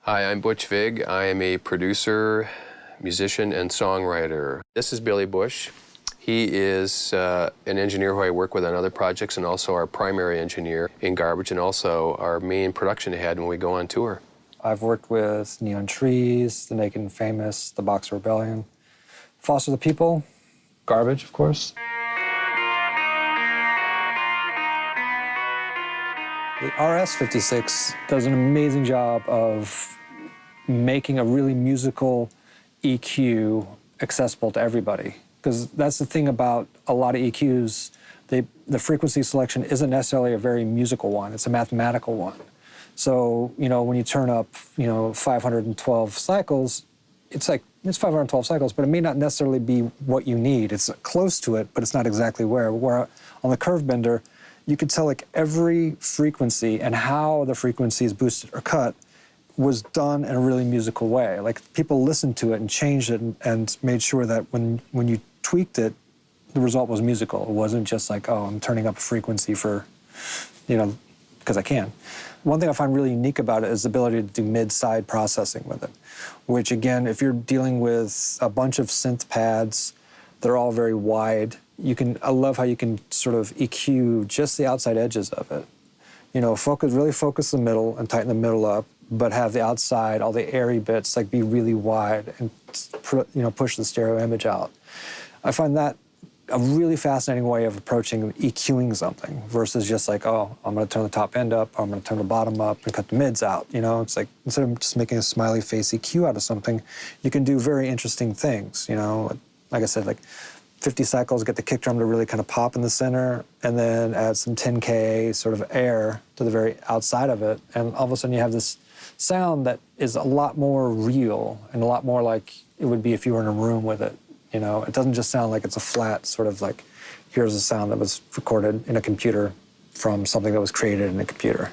Hi, I'm Butch Vig. I am a producer, musician, and songwriter. This is Billy Bush. He is an engineer who I work with on other projects and also our primary engineer in Garbage and also our main production head when we go on tour. I've worked with Neon Trees, The Naked and Famous, The Boxer Rebellion, Foster the People, Garbage, of course. The RS56 does an amazing job of making a really musical EQ accessible to everybody. Because that's the thing about a lot of EQs, the frequency selection isn't necessarily a very musical one, it's a mathematical one. So, when you turn up, 512 cycles, it's 512 cycles, but it may not necessarily be what you need. It's close to it, but it's not exactly where. Where on the curve bender, you could tell every frequency and how the frequency is boosted or cut was done in a really musical way. People listened to it and changed it and made sure that when you tweaked it, the result was musical. It wasn't just oh, I'm turning up a frequency for, because I can. One thing I find really unique about it is the ability to do mid-side processing with it, which again, if you're dealing with a bunch of synth pads, they're all very wide. I love how you can sort of EQ just the outside edges of it. Really focus the middle and tighten the middle up, but have the outside, all the airy bits, be really wide and, push the stereo image out. I find that a really fascinating way of approaching EQing something versus just oh, I'm going to turn the top end up, or I'm going to turn the bottom up and cut the mids out. It's instead of just making a smiley face EQ out of something, you can do very interesting things. Like I said, 50 cycles, get the kick drum to really kind of pop in the center, and then add some 10K sort of air to the very outside of it, and all of a sudden you have this sound that is a lot more real and a lot more like it would be if you were in a room with it. It doesn't just sound like it's a flat sort of here's a sound that was recorded in a computer from something that was created in a computer.